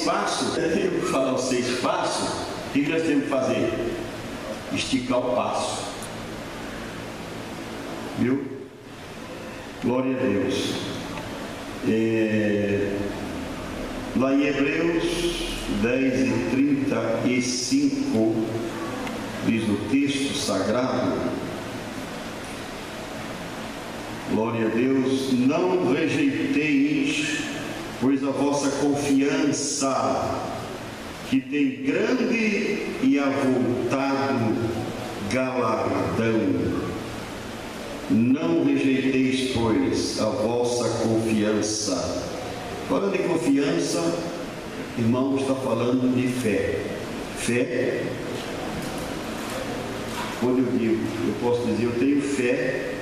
passo, eu vou falar os 6 passos, o que nós temos que fazer? Esticar o passo. Viu? Glória a Deus. Lá em Hebreus 10:35 diz o texto sagrado, glória a Deus: não rejeiteis, pois a vossa confiança, que tem grande e avultado galardão. Não rejeiteis, pois, a vossa confiança. Falando de confiança, irmão, está falando de fé. Fé, quando eu digo, eu posso dizer, eu tenho fé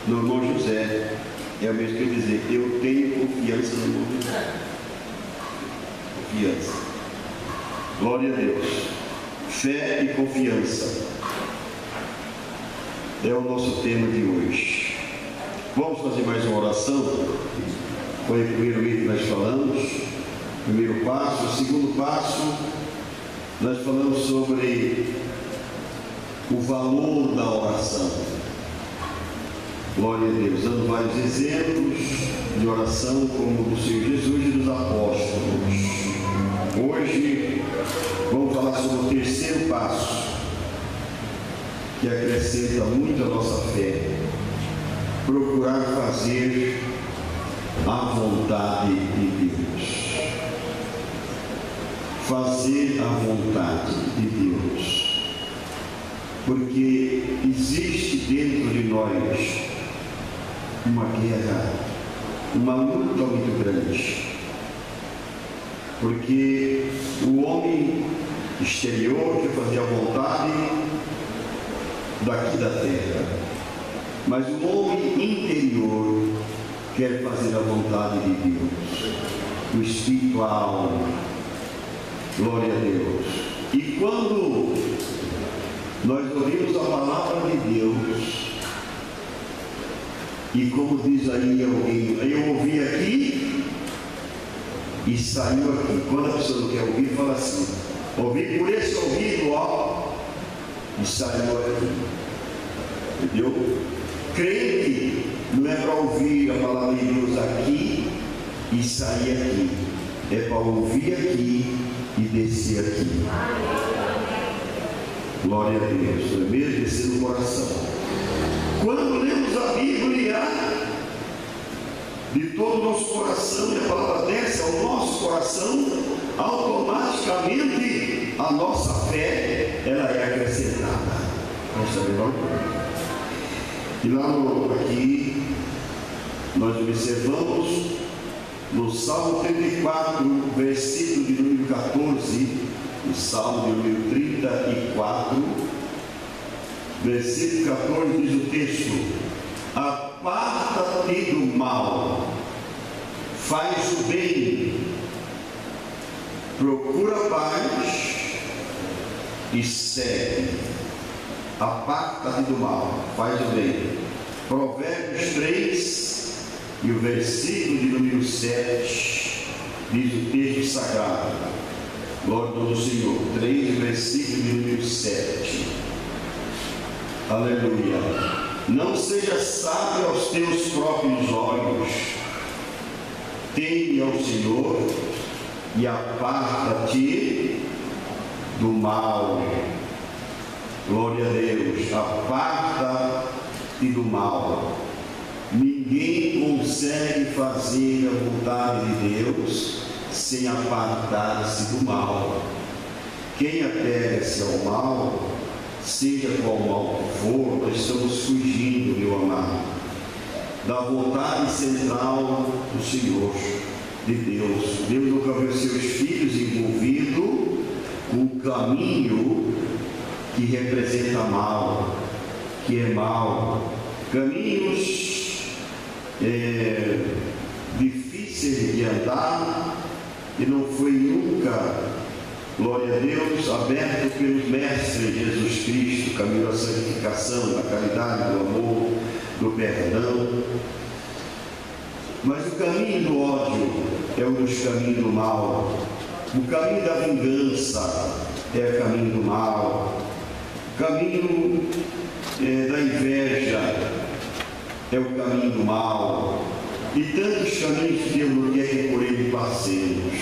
no irmão José, é o mesmo que eu dizer, eu tenho confiança no irmão José. Confiança. Glória a Deus. Fé e confiança é o nosso tema de hoje. Vamos fazer mais uma oração. Foi o primeiro item que nós falamos, primeiro passo. O segundo passo, nós falamos sobre o valor da oração. Glória a Deus, dando vários exemplos de oração, como do Senhor Jesus e dos apóstolos. Hoje vamos falar sobre o terceiro passo, que acrescenta muito a nossa fé: procurar fazer a vontade de Deus. Fazer a vontade de Deus. Porque existe dentro de nós uma guerra, uma luta muito grande. Porque o homem exterior quer fazer a vontade daqui da terra, mas o homem interior quer fazer a vontade de Deus, o espiritual. Glória a Deus. E quando nós ouvimos a palavra de Deus, e como diz aí alguém, eu ouvi aqui e saiu aqui. Quando a pessoa não quer ouvir, fala assim: ouvi por esse ouvido, ó, e saiu aqui. Entendeu? Crente não é para ouvir a palavra de Deus aqui e sair aqui, é para ouvir aqui e descer aqui. Glória a Deus, não é mesmo? Descer no coração. Quando lemos a Bíblia de todo o nosso coração, e a palavra desce ao nosso coração, automaticamente a nossa fé, ela é acrescentada. Vamos saber logo. E lá aqui nós observamos no Salmo 34, versículo de número 14, o Salmo de número 34, versículo 14, diz o texto: aparta-te do mal, faz o bem, procura a paz e segue. Aparta-te do mal, faz o bem. Provérbios 3 e o versículo de número 7 diz o texto sagrado. Glória ao Senhor. 3, versículo de número 7. Aleluia. Não seja sábio aos teus próprios olhos. Teme ao Senhor e aparta-te do mal. Glória a Deus. Aparta-te do mal. Ninguém consegue fazer a vontade de Deus sem apartar-se do mal. Quem apega-se ao mal, seja qual mal que for, nós estamos fugindo, meu amado, da vontade central do Senhor, de Deus. Deus nunca viu seus filhos envolvidos com um caminho que representa mal, que é mal, caminhos difíceis de andar, e não foi nunca, glória a Deus, aberto pelos mestres Jesus Cristo, caminho da santificação, da caridade, do amor, do perdão. Mas o caminho do ódio é um dos caminhos do mal. O caminho da vingança é o caminho do mal. O caminho da inveja é o caminho do mal. E tantos caminhos que Deus não quer que por ele passemos.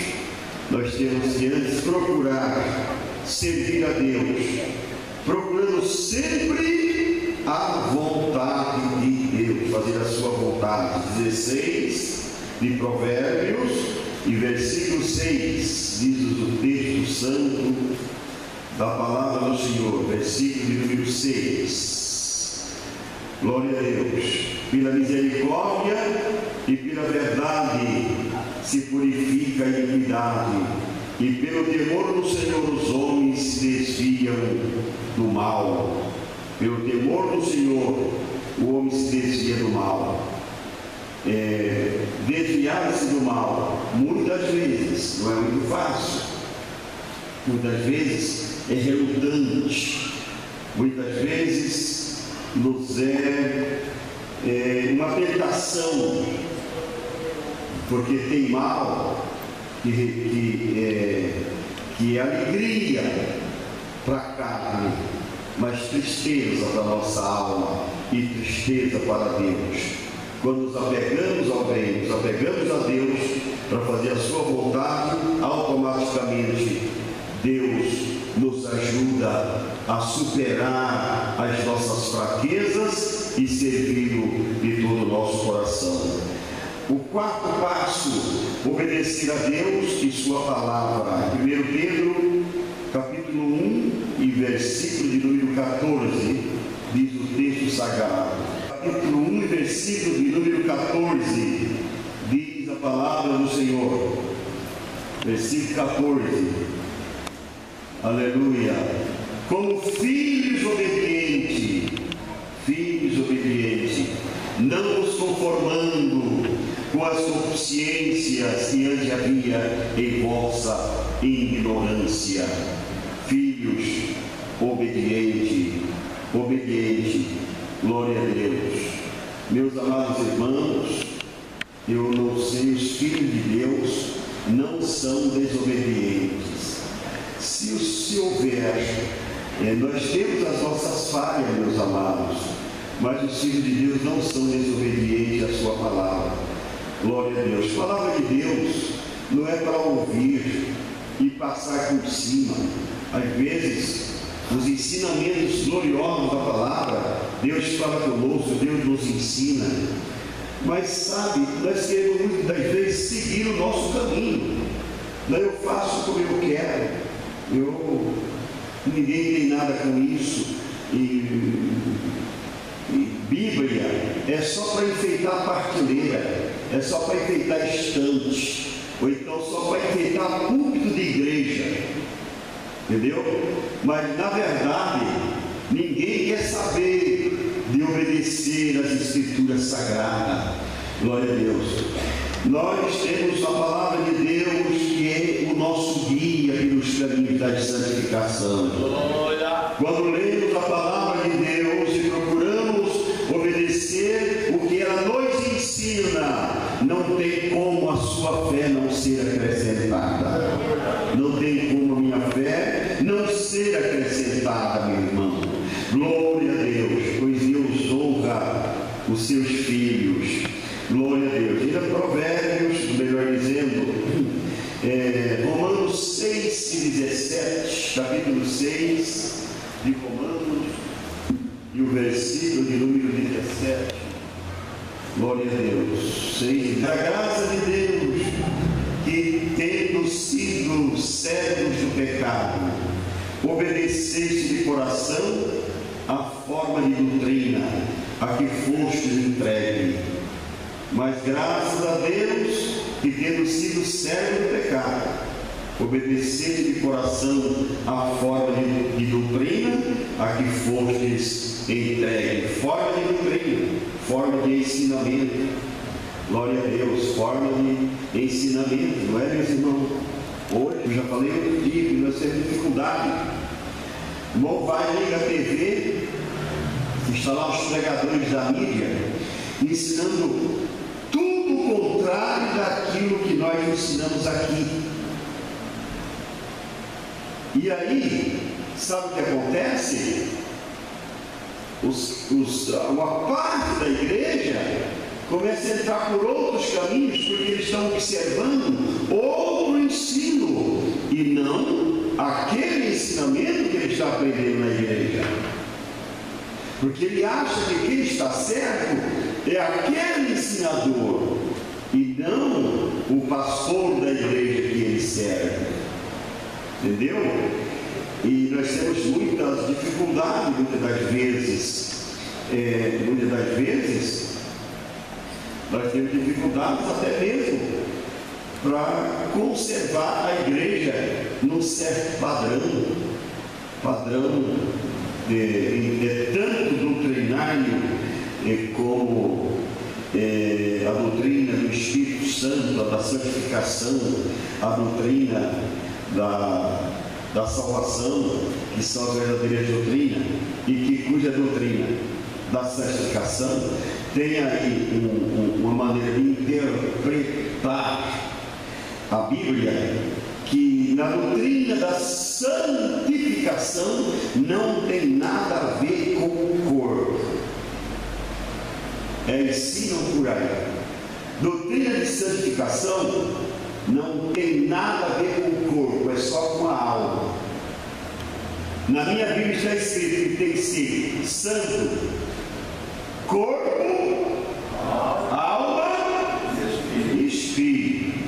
Nós temos que antes procurar servir a Deus, procurando sempre a vontade de Deus, fazer a sua vontade. 16 de Provérbios e versículo 6, diz o texto santo da palavra do Senhor, versículo de número 6. Glória a Deus. Pela misericórdia e pela verdade se purifica a iniquidade, e pelo temor do Senhor os homens se desviam do mal. Pelo temor do Senhor o homem se desvia do mal. Desviar-se do mal, muitas vezes, não é muito fácil. Muitas vezes é relutante. Muitas vezes nos é uma tentação, porque tem mal que é alegria para a carne, mas tristeza para a nossa alma e tristeza para Deus. Quando nos apegamos ao bem, nos apegamos a Deus para fazer a sua vontade, automaticamente Deus nos ajuda a superar as nossas fraquezas e servi-lo de todo o nosso coração. O quarto passo, obedecer a Deus e sua palavra. 1 Pedro, capítulo 1 e versículo de número 14, diz o texto sagrado. Capítulo 1 e versículo de número 14, diz a palavra do Senhor. Versículo 14. Aleluia. Como filhos obedientes, não vos conformando com as consciências que antes havia em vossa ignorância. Filhos obedientes, glória a Deus. Meus amados irmãos, eu não sei, os filhos de Deus não são desobedientes. Se houver, nós temos as nossas falhas, meus amados, mas os filhos de Deus não são desobedientes à sua palavra. Glória a Deus. A palavra de Deus não é para ouvir e passar por cima. Às vezes, os ensinamentos gloriosos da palavra, Deus fala conosco, Deus nos ensina. Mas sabe, nós queremos muitas das vezes seguir o nosso caminho. Não, eu faço como eu quero. Ninguém tem nada com isso. E Bíblia é só para enfeitar a partilheira, é só para enfeitar estante, ou então só para enfeitar púlpito de igreja, entendeu? Mas na verdade ninguém quer saber de obedecer às escrituras sagradas. Glória a Deus. Nós temos a palavra de Deus que é o nosso guia pelos caminhos da santificação. Quando lemos a palavra de Deus e procuramos obedecer o que ela nos ensina, não tem como a sua fé não ser acrescentada. Não tem como a minha fé não ser acrescentada, meu irmão. Glória a Deus, pois Deus honra os seus filhos. Glória a Deus. Ainda Provérbios, melhor dizendo, Romanos 6 e 17, capítulo 6 de Romanos, e o versículo de número 17. Glória a Deus. 6. Da graça de Deus, que tendo sido servos do pecado, obedeceste de coração a forma de doutrina a que fostes entregue. Mas graças a Deus, que tendo sido servo do pecado, obedeceste de coração a forma de doutrina a que fostes entregue. Forma de doutrina, forma de ensinamento. Glória a Deus, forma de ensinamento, não é, meus irmãos? Hoje, eu já falei outro dia que nós temos dificuldade. O irmão vai, liga a TV, está lá os pregadores da mídia, ensinando tudo o contrário daquilo que nós ensinamos aqui. E aí, sabe o que acontece? Uma parte da igreja começa a entrar por outros caminhos, porque eles estão observando outro ensino e não aquele ensinamento que ele está aprendendo na igreja. Porque ele acha que quem está certo é aquele ensinador e não o pastor da igreja que ele serve. Entendeu? E nós temos muitas dificuldades, muitas das vezes, nós temos dificuldades até mesmo para conservar a igreja num certo padrão tanto doutrinário como a doutrina do Espírito Santo, a da santificação, a doutrina da salvação, que são as verdadeiras doutrinas, e cuja doutrina da santificação tem aí uma maneira de interpretar a Bíblia, que na doutrina da santificação não tem nada a ver com o corpo. Ensinam por aí. Doutrina de santificação não tem nada a ver com o corpo, é só com a alma. Na minha Bíblia está escrito que tem que ser santo, corpo, alma e espírito.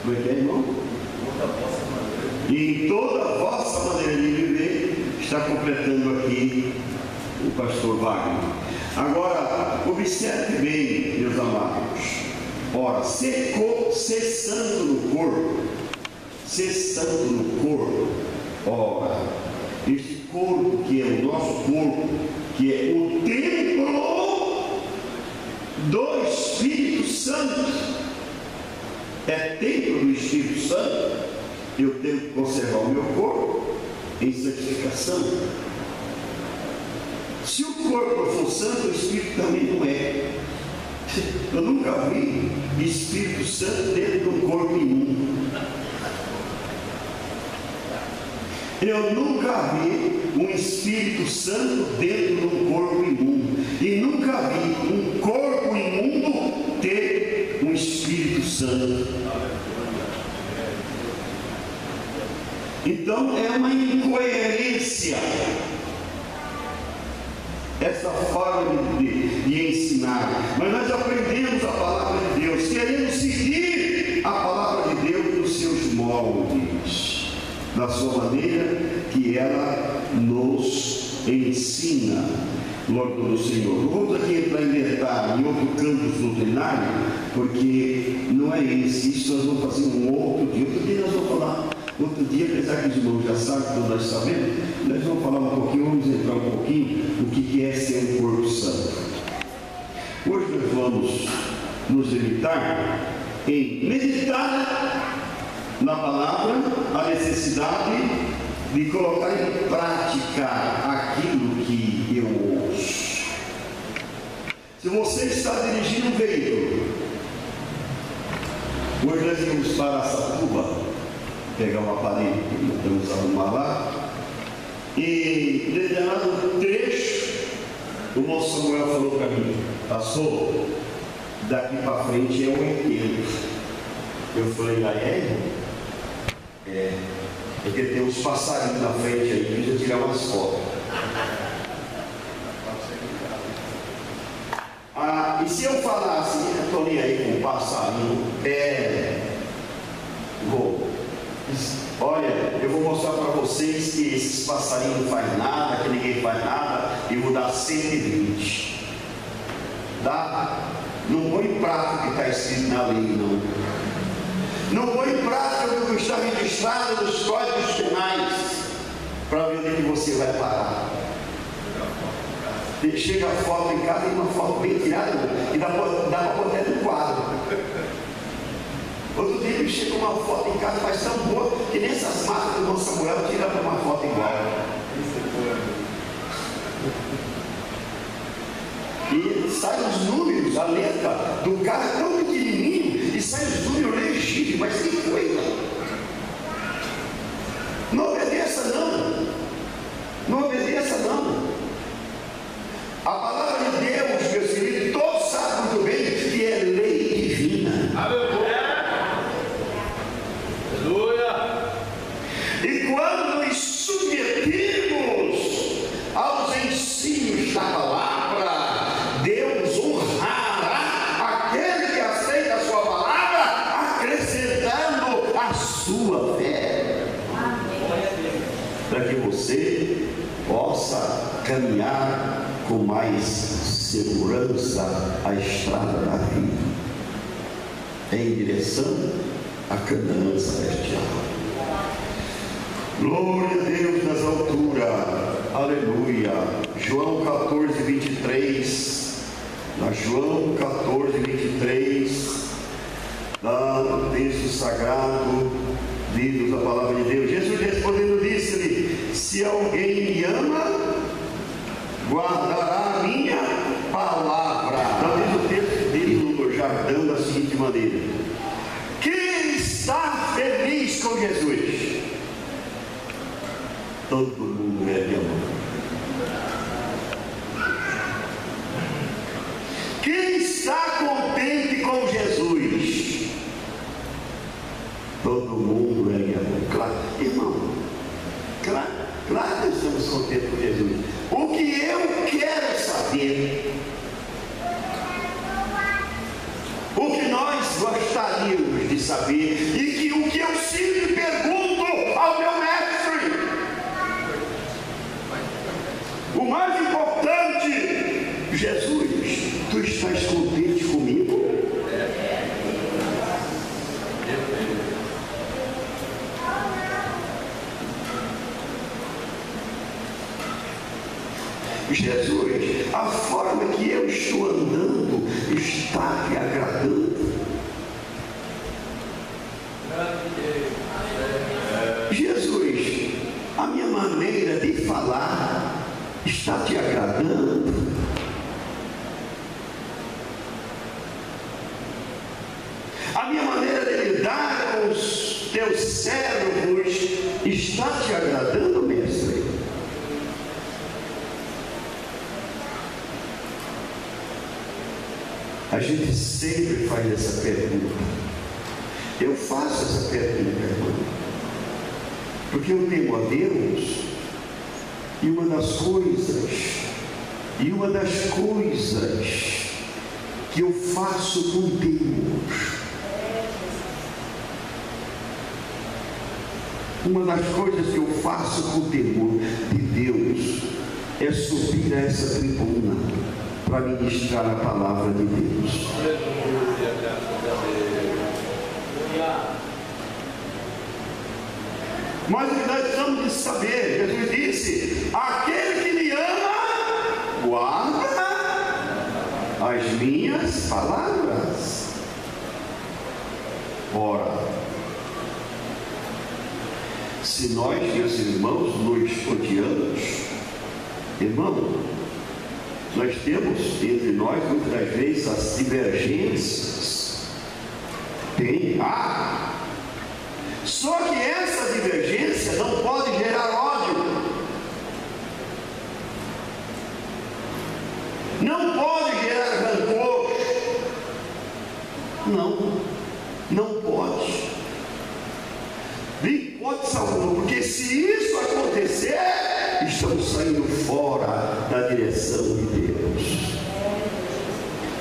Como é que é, irmão? E em toda a vossa maneira de viver, está completando aqui o pastor Wagner. Agora, observe bem, meus amados. Ora, ser santo no corpo, ora, este corpo que é o nosso corpo, que é o templo do Espírito Santo, é templo do Espírito Santo, eu tenho que conservar o meu corpo em santificação. Se o corpo for santo, o Espírito também não é. Eu nunca vi Espírito Santo dentro de um corpo imundo. Eu nunca vi um Espírito Santo dentro de um corpo imundo. E nunca vi um corpo imundo ter um Espírito Santo. Então é uma incoerência essa forma de ensinar. Mas nós aprendemos a palavra de Deus, queremos seguir a palavra de Deus nos seus moldes, na sua maneira que ela nos ensina. Glória do Senhor. Não vamos aqui entrar em detalhe em outro campo doutrinário, porque não é esse. Isso nós vamos fazer um outro dia. Outro dia nós vamos falar. Outro dia, apesar que os irmãos já sabem, que nós sabemos, nós vamos falar um pouquinho, vamos entrar um pouquinho no que é ser um corpo santo. Hoje nós vamos nos limitar em meditar na palavra, a necessidade de colocar em prática aquilo que eu ouço. Se você está dirigindo um veículo, hoje nós vamos para Araçatuba, pegar um aparelho que nós vamos arrumar lá, e em determinado trecho, o moço Samuel falou para mim: pastor, daqui para frente é 80. Eu falei: ah, é? É, porque tem uns passarinhos na frente aí, deixa eu tirar umas fotos. E se eu falar assim, eu estou nem aí com o passarinho, olha, eu vou mostrar para vocês que esses passarinhos não fazem nada, que ninguém faz nada, e vou dar 120. Dá? Não põe em prática o que está escrito na lei, não. Não põe em prática o que está registrado nos códigos penais, para ver onde você vai parar. Chega a foto em casa e uma foto bem tirada, e dá para botar no quadro. Outro dia chega uma foto em casa, mas tão boa, que nessas marcas do irmão Samuel tira uma foto igual. E saem os números, a letra do cara é tão pequenininho, e saem os números legíveis, mas que coisa! Não obedeça não, não obedeça não. A palavra de Deus, meus queridos, todos sabem muito bem que é lei divina. Aleluia! E quando nos submetimos aos ensinos da palavra, Deus honrará aquele que aceita a sua palavra, acrescentando a sua fé, para que você possa caminhar com mais segurança a estrada da vida, em direção à Canaã celestial. Glória a Deus nas alturas, aleluia. João 14, 23, na João 14, 23, lá no texto sagrado, diz a palavra de Deus. Jesus respondendo disse-lhe: se alguém me ama, guardará a minha palavra. Então diz o texto dele no Jardão da seguinte maneira: quem está feliz com Jesus? Todo mundo é de amor. Quem está contente com Jesus? Todo mundo é de amor. Claro, irmão, claro que nós estamos contentes com Jesus. O que eu quero saber, o que nós gostaríamos de saber, e que o que eu sempre pergunto ao meu mestre, o mais importante: Jesus, tu estás contente comigo? Jesus, a forma que eu estou andando está te agradando? Jesus, a minha maneira de falar está te agradando? A minha maneira de lidar com os teus servos está te agradando, mestre? A gente sempre faz essa pergunta. Eu faço essa pergunta, irmão, porque eu temo a Deus, e uma das coisas que eu faço com Deus, uma das coisas que eu faço com temor de Deus é subir a essa tribuna para ministrar a palavra de Deus. Mas o que nós precisamos de saber, Jesus disse: aquele que me ama, guarda as minhas palavras. Ora, se nós, meus irmãos, nos odiamos, irmão, nós temos entre nós muitas das vezes as divergências. Só que essa divergência não pode gerar ódio, não pode gerar rancor, não pode, de hipótese alguma, porque se isso acontecer, estamos saindo fora da direção de Deus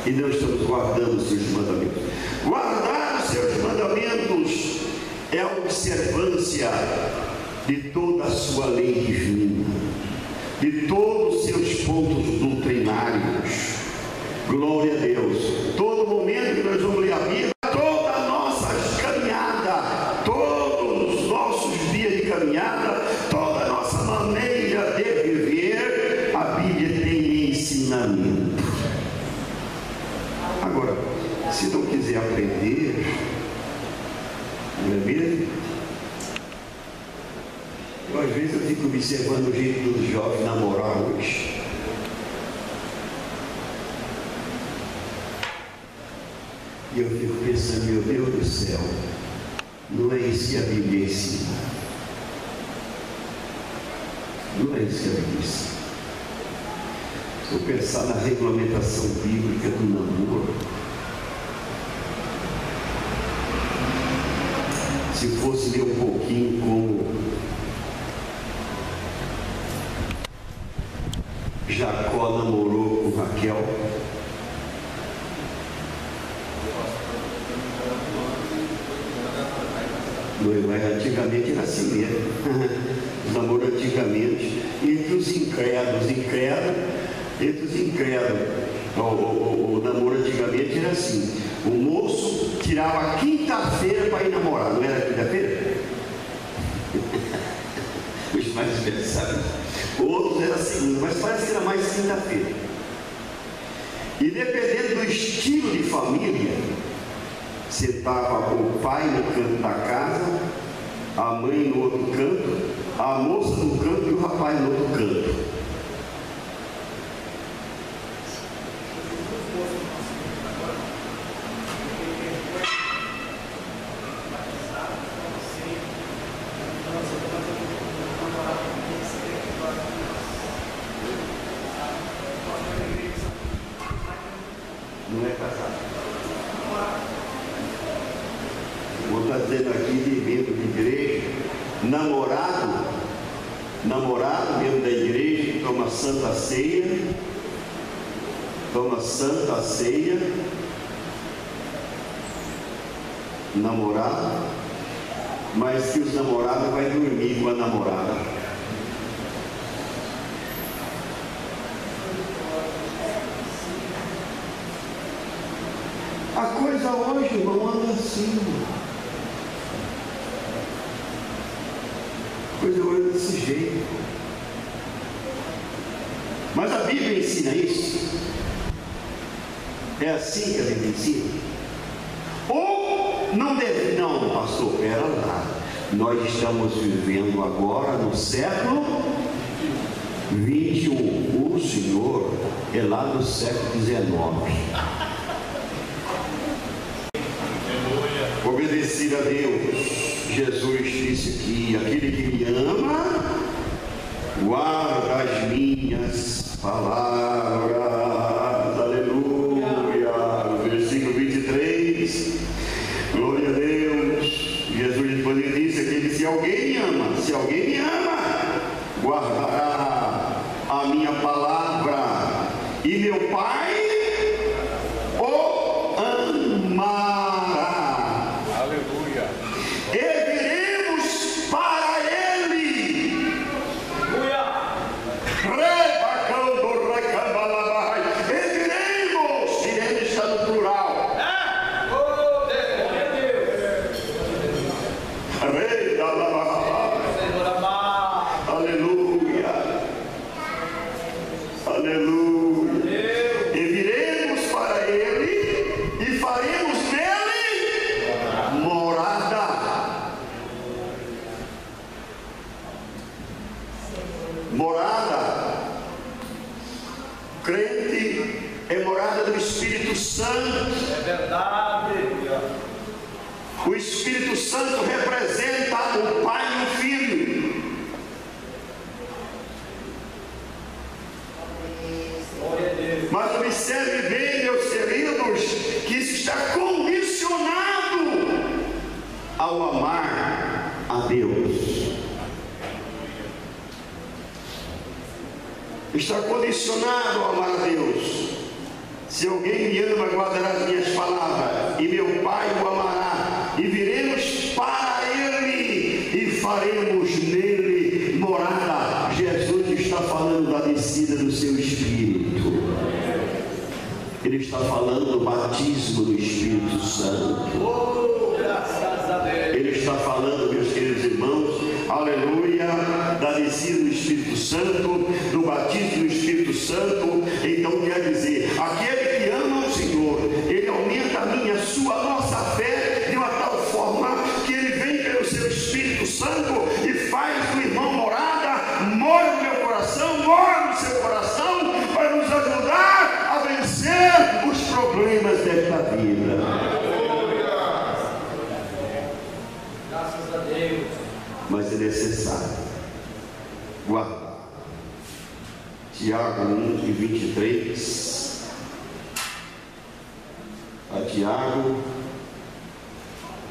e não estamos guardando os seus mandamentos. Guardar os seus mandamentos é a observância de toda a sua lei divina, de todos os seus pontos doutrinários. Glória a Deus. Todo momento que nós vamos ler a Bíblia, toda a nossa caminhada, todos os nossos dias de caminhada, toda a nossa maneira de viver, a Bíblia tem ensinamento. Agora, se não quiser aprender, não é mesmo? Às vezes eu fico observando o jeito dos jovens namorar hoje. E eu fico pensando, meu Deus do céu, não é isso que a Bíblia ensina. Não é isso que a Bíblia ensina. Se eu pensar na regulamentação bíblica do namoro, se fosse ler um pouquinho como Jacó namorou com Raquel, mas antigamente era assim mesmo. Os namoros antigamente, entre os incrédulos, o namoro antigamente era assim: o moço tirava quinta-feira para ir namorar, não era quinta-feira? Os mais versáteis. Outros era segunda, mas parece que era mais quinta-feira. E dependendo do estilo de família, sentava o pai no canto da casa, a mãe no outro canto, a moça no canto e o rapaz no outro canto. Não é casado. Vou estar dizendo aqui de membro de igreja, namorado membro da igreja, toma santa ceia, namorado, mas que os namorados vai dormir com a namorada. A coisa hoje, irmão, anda assim. A coisa hoje anda desse jeito. Mas a Bíblia ensina isso. É assim que a Bíblia ensina. Ou não deve, não, pastor, pera lá. Nós estamos vivendo agora no século 21. O Senhor é lá no século 19. Obedecer a Deus. Jesus disse que aquele que me ama guarda as minhas palavras. Aleluia. Versículo 23. Glória a Deus. Jesus depois ele disse aquele: se alguém me ama, guardará a minha palavra, e meu Pai o amará. E viremos para Ele. Rebacando, recambalabai. E viremos. Iremos está no plural. Aleluia. Aleluia. E viremos para Ele e faremos nele morada. Morada. Crente é morada do Espírito Santo. É verdade. O Espírito Santo representa o Pai e o Filho. Mas observe bem, meus queridos, que isso está condicionado ao amar a Deus. Está condicionado ao amar a Deus. Se alguém me ama, guardará as minhas palavras, e meu Pai o amará, e viremos para Ele e faremos nele morada. Jesus está falando da descida do seu Espírito. Ele está falando do batismo do Espírito Santo. Oh, graças a Deus. Ele está falando, meus queridos irmãos, aleluia, da descida do Espírito Santo, do batismo do Espírito Santo. Então quer dizer, aquele que ama o Senhor, ele aumenta a minha, a sua, a nossa fé de uma tal forma que ele vem pelo seu Espírito Santo e faz do irmão morada, mora no meu coração, mora no seu coração, para nos ajudar a vencer os problemas desta vida. mas é necessário guardar. Tiago 1:23. A Tiago,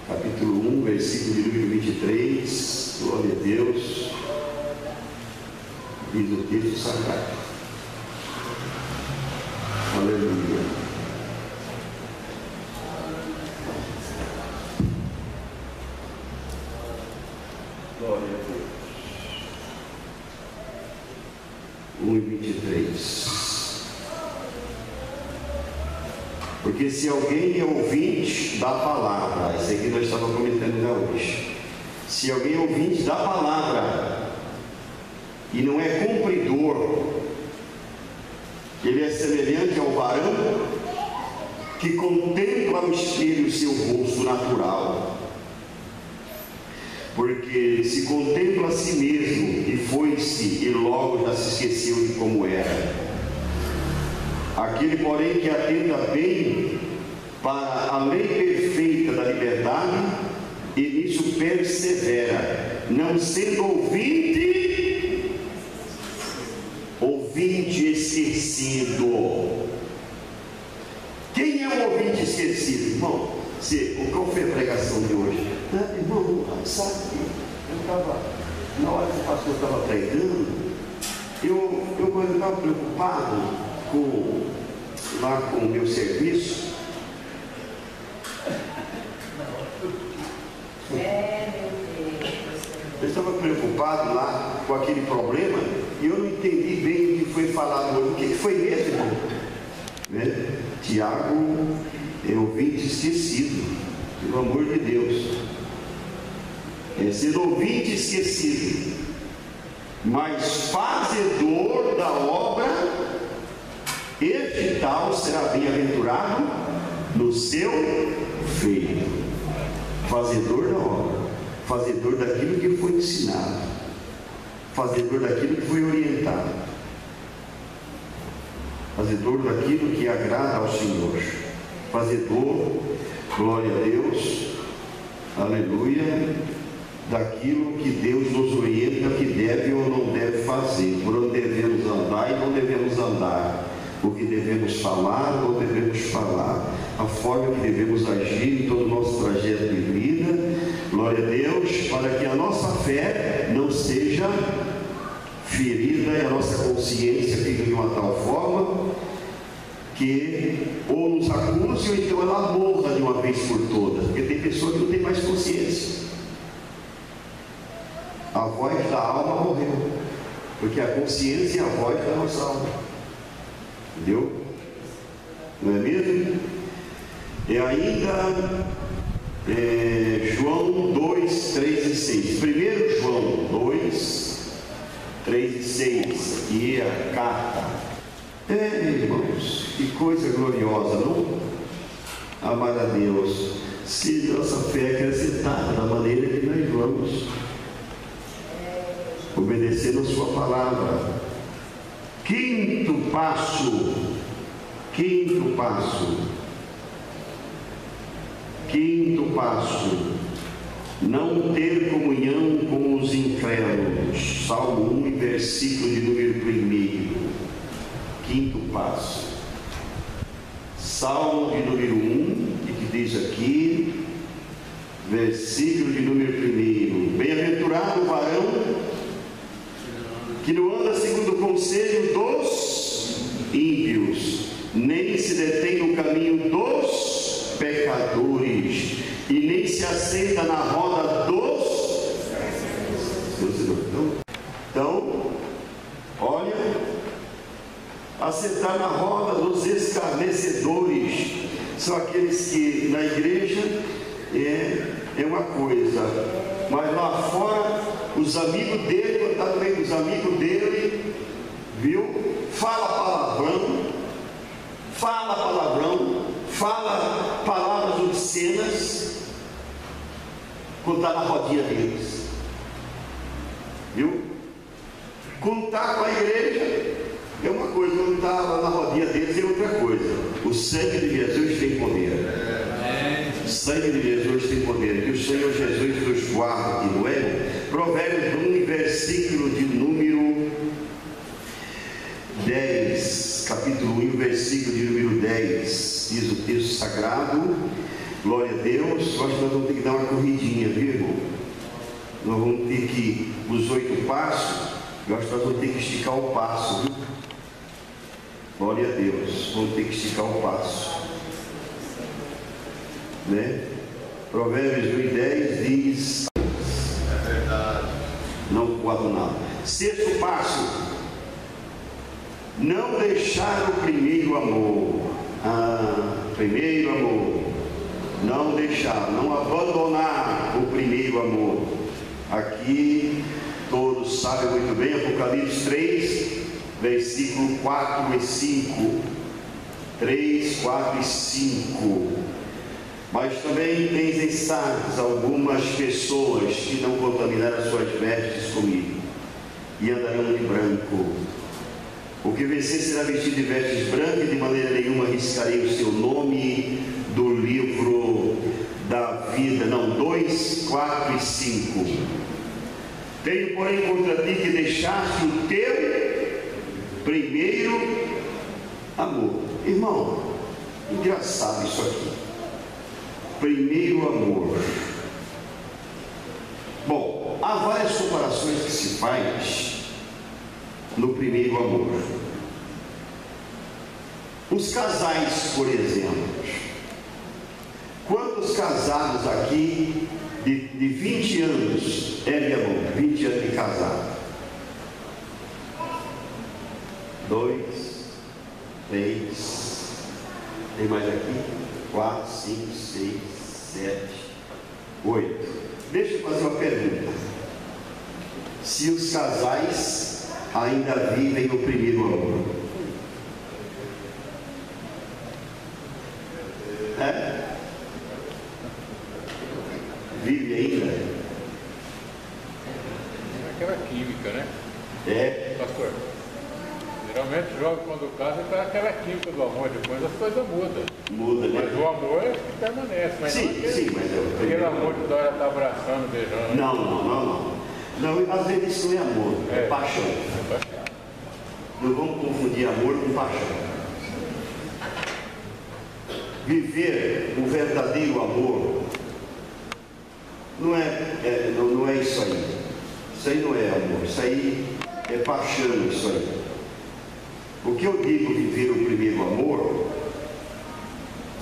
capítulo 1, versículo de número 23. Glória a Deus. Diz o texto sagrado. Aleluia. Glória a Deus. 1:23. Porque se alguém é ouvinte da palavra, isso aqui nós estávamos comentando ainda hoje. Se alguém é ouvinte da palavra e não é cumpridor, ele é semelhante ao varão que contempla no espelho o seu rosto natural. Porque se contempla a si mesmo e foi-se, e logo já se esqueceu de como era. Aquele, porém, que atenta bem para a lei perfeita da liberdade, e nisso persevera, não sendo ouvinte esquecido. Quem é o ouvinte esquecido, irmão? Qual foi a pregação de hoje? Irmão, sabe que eu estava, na hora que o pastor estava pregando, eu estava preocupado lá com o meu serviço. Eu estava preocupado lá com aquele problema e eu não entendi bem o que foi falado hoje. O que foi mesmo, irmão? Né? Tiago é ouvinte esquecido, pelo amor de Deus. É ser ouvinte esquecido, mas fazedor da obra, este tal será bem-aventurado no seu feito. Fazedor da obra, fazedor daquilo que foi ensinado, fazedor daquilo que foi orientado, fazedor daquilo que agrada ao Senhor, fazedor, glória a Deus, aleluia, daquilo que Deus nos orienta que deve ou não deve fazer, por onde devemos andar e não devemos andar, o que devemos falar ou devemos falar, a forma que devemos agir em todo o nosso trajeto de vida, glória a Deus, para que a nossa fé não seja ferida e a nossa consciência fique de uma tal forma que ou nos acuse ou então ela morra de uma vez por todas, porque tem pessoas que não têm mais consciência. A voz da alma morreu, porque a consciência é a voz da nossa alma. Entendeu? Não é mesmo? E ainda João 2, 3 e 6. 1 João 2, 3 e 6. E a carta. Irmãos, que coisa gloriosa, não? Amar a Deus, se nossa fé é acrescentada da maneira que nós vamos obedecendo a sua palavra. Quinto passo, não ter comunhão com os incrédulos. Salmo 1, versículo de número 1. Quinto passo, Salmo de número 1, que diz aqui, versículo de número 1: bem-aventurado o varão que não anda segundo o conselho dos ímpios, nem se detém no caminho dos pecadores, e nem se assenta na roda dos... Então, olha, assentar na roda dos escarnecedores, são aqueles que na igreja é uma coisa, mas lá fora os amigos dele, quando está no meio dos amigos dele, viu? Fala palavrão, fala palavras obscenas, quando está na rodinha deles, viu? Quando está com a igreja é uma coisa, quando está lá na rodinha deles é outra coisa. O sangue de Jesus tem poder. O sangue de Jesus tem poder. Que o Senhor Jesus nos guarde, não é? Provérbios 1, versículo de número 10, capítulo 1, versículo de número 10, diz o texto sagrado, glória a Deus. Eu acho que nós vamos ter que dar uma corridinha, viu, irmão? Nós vamos ter que, os 8 passos, eu acho que nós vamos ter que esticar o passo, viu? Glória a Deus, vamos ter que esticar o passo, né? Provérbios 1 e 10 diz, É verdade. não guardo nada. Sexto passo, não deixar o primeiro amor. Primeiro amor. Não deixar, não abandonar o primeiro amor. Aqui todos sabem muito bem, Apocalipse 3, versículo 4 e 5. 3, 4 e 5. Mas também tens em Sardes algumas pessoas que não contaminaram as suas vestes comigo, e andarão de branco. O que vencer será vestido de vestes brancas, e de maneira nenhuma riscarei o seu nome do livro da vida. Não, 2, 4 e 5. Tenho, porém, contra ti que deixaste o teu primeiro amor. Irmão, engraçado isso aqui. Primeiro amor. Bom, há várias comparações que se faz no primeiro amor. Os casais, por exemplo. Quantos casados aqui de 20 anos é meu amor? 20 anos de casado. 2, 3, tem mais aqui? 4, 5, 6, 7, 8. Deixa eu fazer uma pergunta. Se os casais ainda vivem o primeiro amor, vive ainda? Aquela química, né? Pastor, geralmente jovem quando casa está aquela química do amor, depois as coisas mudam. Muda, né? Mas o amor permanece. Mas Sim, não aquele, sim, mas é aquele amor que toda hora está abraçando, beijando. Não, às vezes isso não é amor, é paixão. É paixão. Não vamos confundir amor com paixão. Viver o verdadeiro amor não é isso aí. Isso aí não é amor, isso aí é paixão, isso aí. O que eu digo viver o primeiro amor,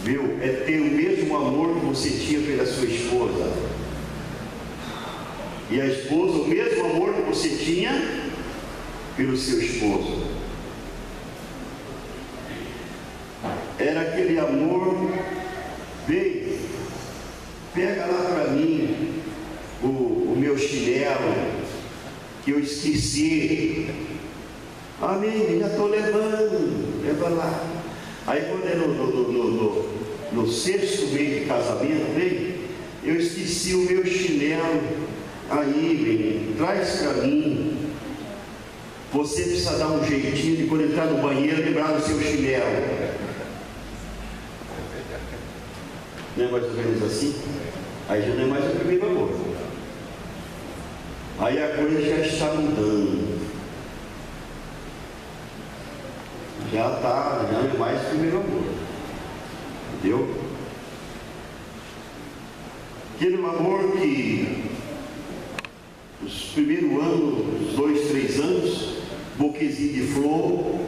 viu, é ter o mesmo amor que você tinha pela sua esposa. E a esposa, o mesmo amor que você tinha pelo seu esposo. Era aquele amor, bem, pega lá para mim o meu chinelo que eu esqueci. Amém, já estou levando, leva lá. Aí quando é no 6º mês de casamento, bem, eu esqueci o meu chinelo. Aí, bem, traz para mim. Você precisa dar um jeitinho de quando entrar no banheiro lembrar do seu chinelo. Não é mais ou menos assim? Aí já não é mais o primeiro amor. Aí a coisa já está mudando. Já não é mais o primeiro amor. Entendeu? Aquele amor que os primeiros anos, 2, 3 anos, buquezinho de flor,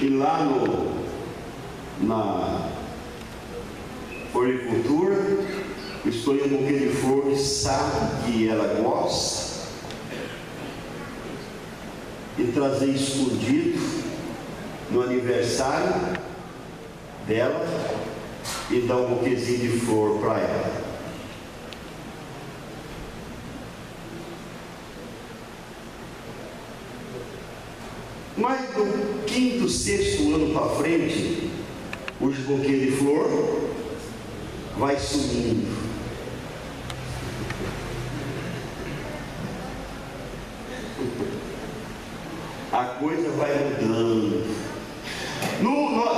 e lá na floricultura, escolhi um buquê de flor que sabe que ela gosta, e trazer escondido no aniversário dela e dar um buquezinho de flor para ela. Mas do 5º, 6º ano para frente, os buquês de flor vai sumindo. A coisa vai mudando.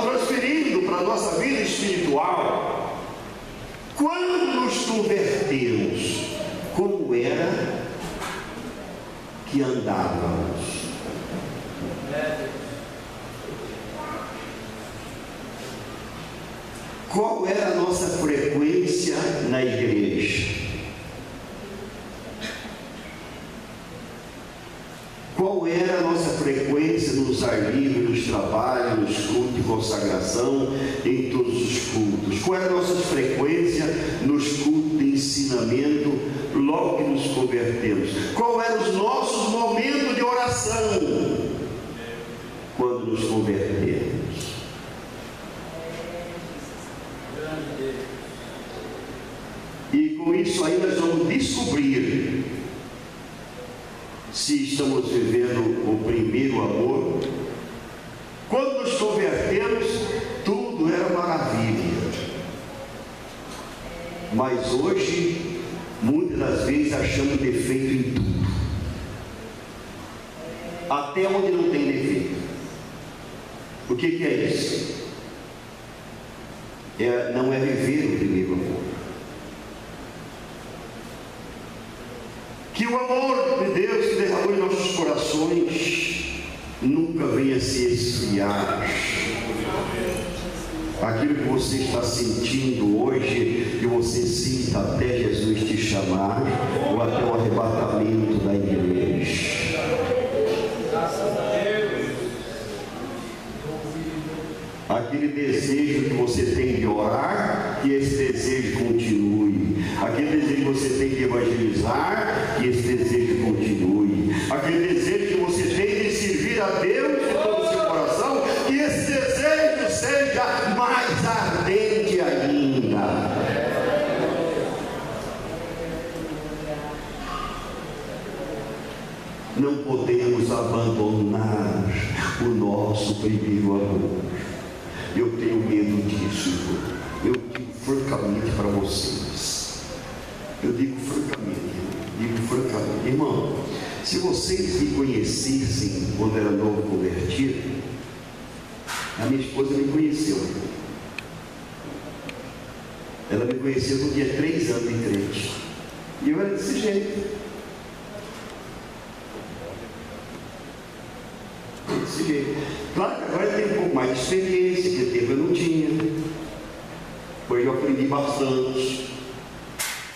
Transferindo para a nossa vida espiritual, quando nos convertemos, como era que andávamos. Qual era a nossa frequência na igreja? Qual era a nossa frequência nos ar livre, nos trabalhos, nos cultos de consagração, em todos os cultos? Qual era a nossa frequência nos cultos de ensinamento, logo que nos convertemos? Qual eram os nossos momentos de oração quando nos convertemos? E com isso aí nós vamos descobrir se estamos vivendo o primeiro amor. Quando nos convertemos, tudo era maravilha. Mas hoje, muitas das vezes, achamos defeito em tudo. Até onde não tem defeito. O que é isso? Não é viver o primeiro amor. Que o amor de Deus que derramou em nossos corações nunca venha se esfriar. Aquilo que você está sentindo hoje, que você sinta até Jesus te chamar, ou até o arrebatamento da igreja. Aquele desejo que você tem de orar, que esse desejo continue. Aquele desejo que você tem de evangelizar, que esse desejo continue. Aquele desejo que você tem de servir a Deus de todo o seu coração, que esse desejo seja mais ardente ainda. Não podemos abandonar o nosso primeiro amor. Eu tenho medo disso. Eu digo francamente para vocês. Eu digo francamente, irmão, se vocês me conhecessem quando era novo convertido, a minha esposa me conheceu. Ela me conheceu quando tinha 3 anos de crente. E eu era desse jeito. Desse jeito. Claro que agora eu tenho um pouco mais de experiência, que tempo eu não tinha. Hoje eu aprendi bastante.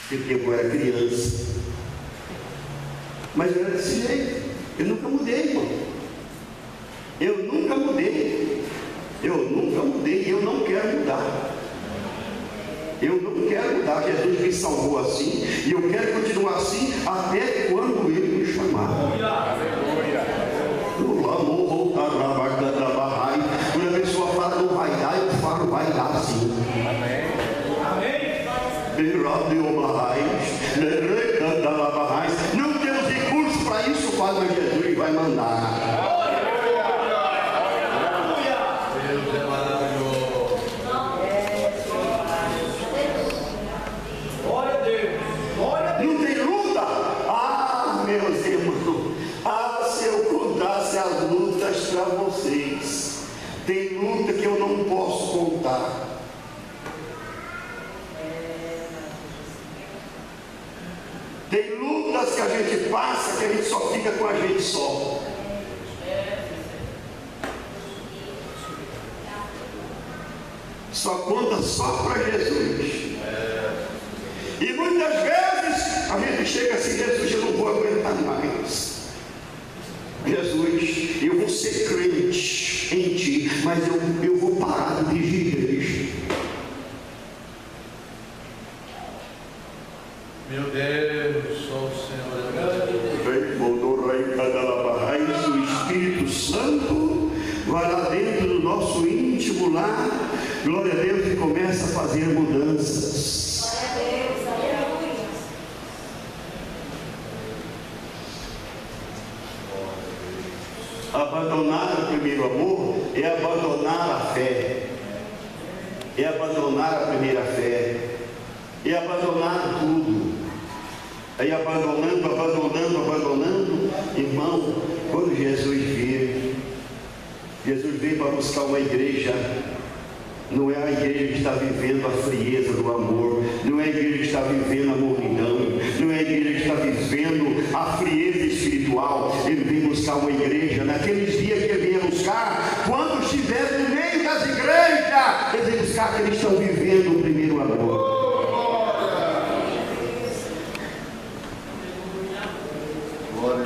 Que tempo eu era criança. Mas eu era desse jeito. Eu nunca mudei, irmão. Eu nunca mudei. E eu não quero mudar. Eu não quero mudar. Jesus me salvou assim. E eu quero continuar assim até quando Ele me chamar. Quando a pessoa fala não vai dar, eu falo vai dar sim. Amém. Não temos recurso para isso, Padre, mas Jesus vai mandar. Deus é maravilhoso. Glória a Deus. Não tem luta? Ah, meus irmãos, se eu contasse as lutas para vocês, tem luta que eu não posso contar. Tem lutas que a gente passa que a gente só fica com a gente só. Só conta só para Jesus. E muitas vezes a gente chega assim, Jesus, eu não vou aguentar mais. Jesus, eu vou ser crente em Ti, mas eu vou parar de dirigir igreja. Meu Deus, só o Senhor é grande. O Espírito Santo vai lá dentro do nosso íntimo lá, glória a Deus, e começa a fazer mudanças. Abandonar o primeiro amor é abandonar a fé, é abandonar a primeira fé, é abandonar tudo. Aí abandonando, irmão, quando Jesus veio para buscar uma igreja. Não é a igreja que está vivendo a frieza do amor, não é a igreja que está vivendo a mornidão, não é a igreja que está vivendo a frieza espiritual, buscar uma igreja, naqueles dias que ele vinha buscar, quando estiver no meio das igrejas, ele vem buscar que eles estão vivendo o primeiro amor.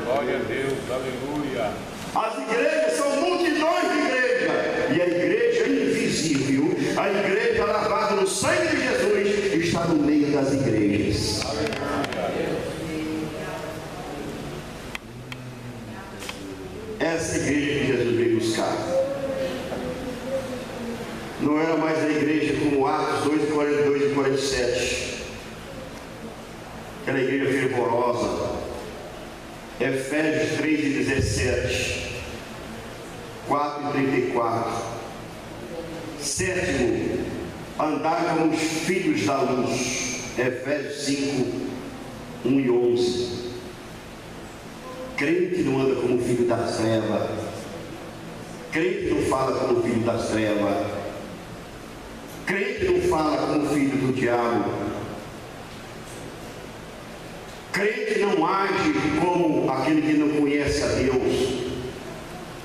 Glória a Deus, aleluia. As igrejas são multidões de igrejas, e a igreja invisível, a igreja lavada no sangue de Jesus, está no meio das igrejas. Essa igreja que Jesus veio buscar não era mais a igreja como Atos 2, 42 e 47, aquela igreja fervorosa. Efésios 3 e 17, 4 e 34. Sétimo, andar como os filhos da luz. Efésios 5, 1 e 11. Crente não anda como filho das trevas. Crente não fala como filho das trevas. Crente não fala como filho do diabo. Crente não age como aquele que não conhece a Deus.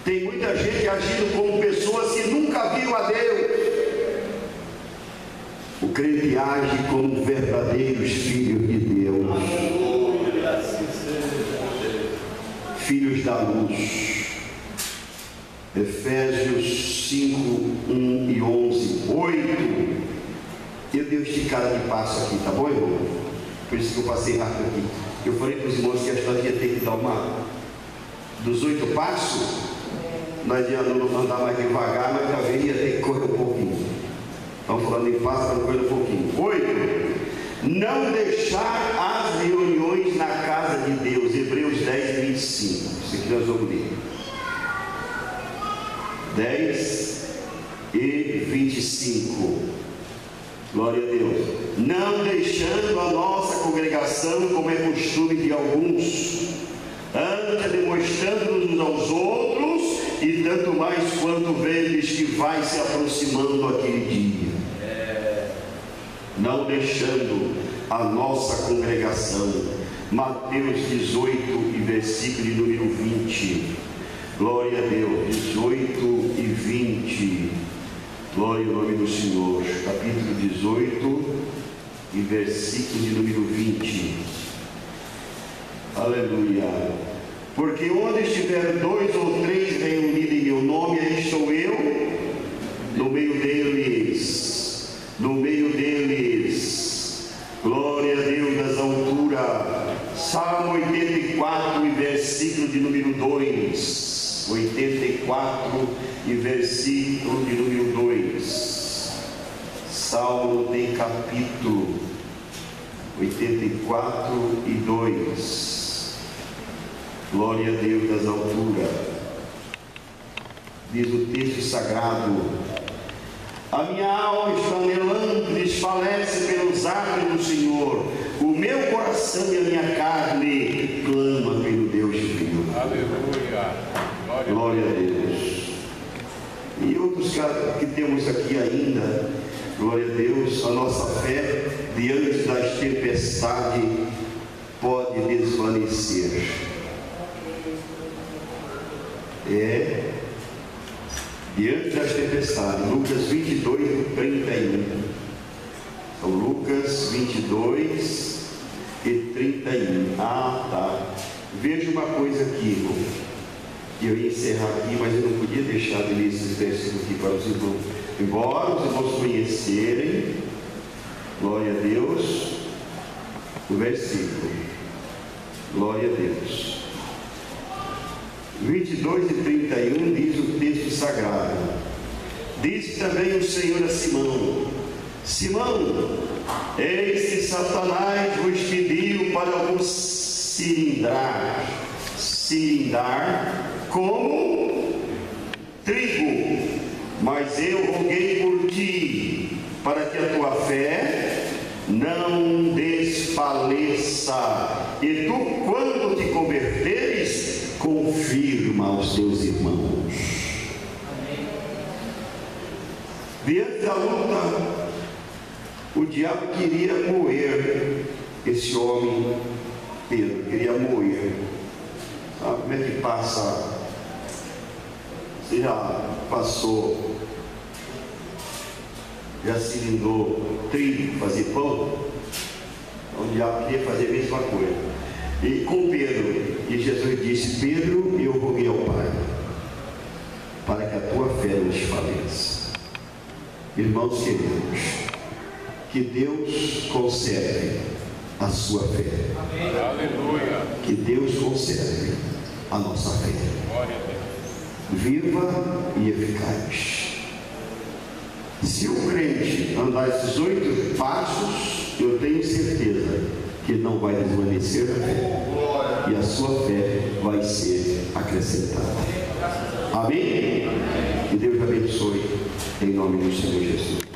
Tem muita gente agindo como pessoas que nunca viu a Deus. O crente age como verdadeiros filhos de Deus. Filhos da luz. Efésios 5, 1 e 11. 8. Eu dei esticada de passo aqui, tá bom, irmão? Por isso que eu passei rápido aqui. Eu falei para os irmãos que esta ia ter que dar uma dos 8 passos. Nós íamos andar mais devagar, mas talvez ia ter que correr um pouquinho. Estamos falando em passo, estamos correndo um pouquinho. 8. Não deixar as reuniões na casa de Deus. Hebreus 10, 25. Isso aqui nós vamos ler. 10 e 25. Glória a Deus. Não deixando a nossa congregação, como é costume de alguns, antes demonstrando-nos uns aos outros, e tanto mais quanto vedes que vai se aproximando aquele dia. Não deixando a nossa congregação. Mateus 18 e versículo de número 20. Glória a Deus. 18 e 20. Glória ao nome do Senhor. Capítulo 18 e versículo de número 20. Aleluia. Porque onde estiver 2 ou 3 reunidos em meu nome, aí estou eu no meio deles. No meio deles. Glória a Deus das alturas. Salmo 84 e versículo de número 2. 84 e versículo de número 2. Salmo tem capítulo 84 e 2. Glória a Deus das alturas. Diz o texto sagrado: a minha alma está anelando, desfalece pelos atos do Senhor. O meu coração e a minha carne clama pelo Deus vivo. Aleluia. Glória a Deus. E outros casos que temos aqui ainda, glória a Deus, a nossa fé diante das tempestades pode desvanecer. Diante das tempestades. Lucas 22, 31. Então, Lucas 22 e 31. Ah, tá. Veja uma coisa aqui, irmão. Eu ia encerrar aqui, mas eu não podia deixar de ler esses versículos aqui para os irmãos. Embora os irmãos conhecerem, glória a Deus, o versículo. Glória a Deus. 22 e 31 diz o texto sagrado. Disse também o Senhor a Simão: Simão, eis que Satanás vos pediu para vos cilindrar como trigo, mas eu roguei por ti, para que a tua fé não desfaleça, e tu, quando te converteres, confirma aos teus irmãos. Diante da luta, o diabo queria moer esse homem, Pedro, queria moer. Como é que passa? Você já passou, já cilindrou trigo, fazer pão? O diabo queria fazer a mesma coisa. E com Pedro, e Jesus disse: Pedro, eu roguei ao Pai para que a tua fé não desfaleça. Irmãos queridos, que Deus conserve a sua fé. Amém. Aleluia. Que Deus conserve a nossa fé. Glória a Deus. Viva e eficaz. Se o crente andar esses 8 passos, eu tenho certeza que não vai desvanecer a fé, e a sua fé vai ser acrescentada. Amém? Que Deus abençoe, em nome do Senhor Jesus.